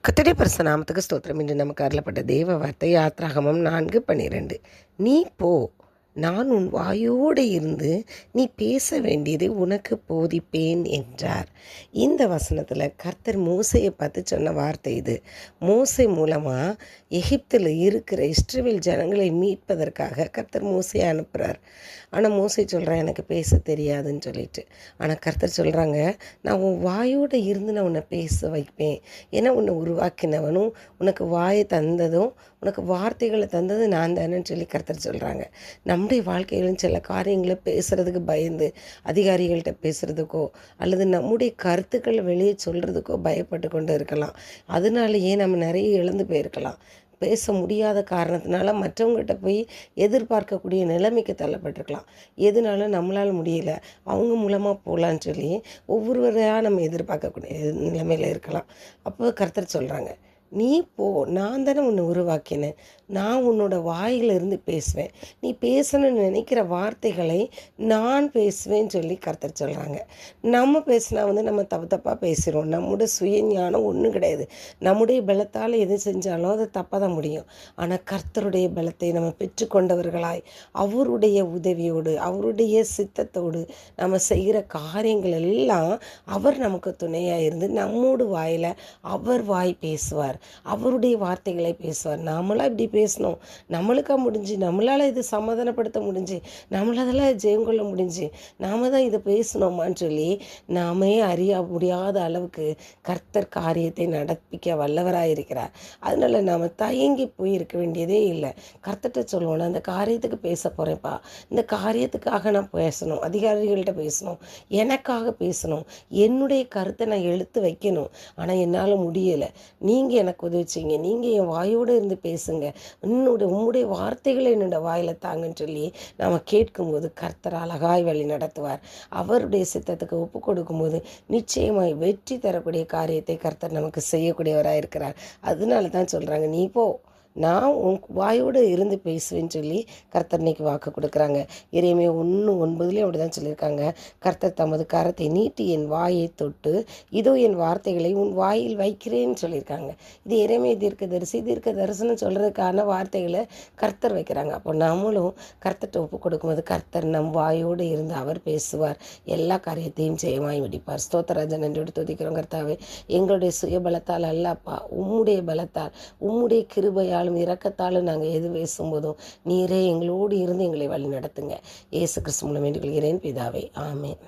கர்த்தருடைய பரிசுத்த நாமத்துக்கு ஸ்தோத்திரம். இன்று நமக்கு அருளப்பட்ட தேவ வார்த்தை யாத்ராகமம் 4:12. நீ போ, நான் உன் வாயோடு இருந்து நீ பேச வேண்டியதை உனக்கு போதிப்பேன் என்றார். இந்த வசனத்தில் கர்த்தர் மோசையை பார்த்து சொன்ன வார்த்தை இது. மோசை மூலமாக எகிப்தில் இருக்கிற இஸ்ரவேல் ஜனங்களை மீட்பதற்காக கர்த்தர் மோசையை அனுப்புகிறார். ஆனால் மோசை சொல்கிறான், எனக்கு பேச தெரியாதுன்னு சொல்லிட்டு. ஆனால் கர்த்தர் சொல்கிறாங்க, நான் உன் வாயோடு இருந்து நான் உன்னை பேச வைப்பேன். ஏன்னா உன்னை உருவாக்கினவனும் உனக்கு வாயை தந்ததும் உனக்கு வார்த்தைகளை தந்தது நான் தானேன்னு சொல்லி கர்த்தர் சொல்கிறாங்க. நம்முடைய வாழ்க்கையிலும் சில காரியங்களை பேசுகிறதுக்கு பயந்து அதிகாரிகள்கிட்ட பேசுகிறதுக்கோ அல்லது நம்முடைய கருத்துக்களை வெளியே சொல்கிறதுக்கோ பயப்பட்டு கொண்டு இருக்கலாம். அதனாலேயே நம்ம நிறைய இழந்து போயிருக்கலாம். பேச முடியாத காரணத்தினால மற்றவங்ககிட்ட போய் எதிர்பார்க்கக்கூடிய நிலைமைக்கு தள்ளப்பட்டிருக்கலாம். எதுனாலும் நம்மளால் முடியல, அவங்க மூலமாக போகலான்னு சொல்லி ஒவ்வொருவரையாக நம்ம எதிர்பார்க்கக்கூடிய நிலைமையில் இருக்கலாம். அப்போ கர்த்தர் சொல்கிறாங்க, நீ போ, நான் தானே உன்னை உருவாக்கினேன், நான் உன்னோட வாயிலிருந்து பேசுவேன், நீ பேசணும்னு நினைக்கிற வார்த்தைகளை நான் பேசுவேன்னு சொல்லி கர்த்தர் சொல்கிறாங்க. நம்ம பேசினா நம்ம தப்பாக பேசிடுவோம். நம்முடைய சுயஞானம் ஒன்றும் கிடையாது. நம்முடைய பலத்தால் எது செஞ்சாலும் அது தப்பாக தான் முடியும். ஆனால் கர்த்தருடைய பலத்தை நம்ம பெற்றுக்கொண்டவர்களாய் அவருடைய உதவியோடு அவருடைய சித்தத்தோடு நம்ம செய்கிற காரியங்கள் எல்லாம் அவர் நமக்கு துணையாக இருந்து நம்மோடு வாயில் அவர் வாய் பேசுவார், அவருடைய வார்த்தைகளை பேசுவார். நாமளாக இப்படி பேசணும், நம்மளுக்காக முடிஞ்சு, நம்மளால் இது சமாதானப்படுத்த முடிஞ்சு, நம்மளால் ஜெயம் கொள்ள முடிஞ்சு, நாம் தான் இதை பேசணுமான்னு சொல்லி நாமே அறிய முடியாத அளவுக்கு கர்த்தர் காரியத்தை நடப்பிக்க வல்லவராக இருக்கிறார். அதனால் நாம் தயங்கி போய் இருக்க வேண்டியதே இல்லை. கர்த்தர்கிட்ட சொல்லுவோம், நான் அந்த காரியத்துக்கு பேச போகிறேன்ப்பா, இந்த காரியத்துக்காக நான் பேசணும், அதிகாரிகள்கிட்ட பேசணும், எனக்காக பேசணும், என்னுடைய கருத்தை நான் எடுத்து வைக்கணும், ஆனால் என்னால் முடியலை, நீங்கள் எனக்கு உதவி செய்யுங்க, நீங்கள் என் வாயோடு இருந்து பேசுங்க, உம்முடைய வார்த்தைகளை என்னோட வாயில் தாங்கன்னு சொல்லி நாம் கேட்கும்போது கர்த்தர் அழகாய் வழி நடத்துவார். அவருடைய சித்தத்துக்கு ஒப்பு கொடுக்கும்போது நிச்சயமாய் வெற்றி தரக்கூடிய காரியத்தை கர்த்தர் நமக்கு செய்யக்கூடியவராக இருக்கிறார். அதனால தான் சொல்கிறாங்க, நீ போ, நான் உன் வாயோடு இருந்து பேசுவேன்னு சொல்லி கர்த்தர் இன்னைக்கு வாக்கு கொடுக்குறாங்க. எரேமியா 1:9 அப்படி தான் சொல்லியிருக்காங்க. கர்த்தர் தமது கரத்தை நீட்டி என் வாயை தொட்டு இதோ என் வார்த்தைகளை உன் வாயில் வைக்கிறேன்னு சொல்லியிருக்காங்க. இது எரேமியா தீர்க்க தரிசனம் சொல்கிறதுக்கான வார்த்தைகளை கர்த்தர் வைக்கிறாங்க. அப்போ நம்மளும் கர்த்தர்கிட்ட ஒப்பு கொடுக்கும்போது கர்த்தர் நம் வாயோடு இருந்து அவர் பேசுவார், எல்லா காரியத்தையும் ஜெயமாய் முடிப்பார். ஸ்தோத்திரராஜன் நன்றியோடு துதிக்கிறோம். கர்த்தாவே, எங்களுடைய சுயபலத்தால் அல்லப்பா, உம்முடைய பலத்தால் உம்முடைய கிருபையால் இரக்கத்தாலும் நாங்கள் எது பேசும்போதும் நீரே எங்களோடு இருந்து எங்களை வழி நடத்துங்க. இயேசு கிறிஸ்து மூலம் வேண்டிக் கொள்கிறேன் பிதாவே, ஆமென்.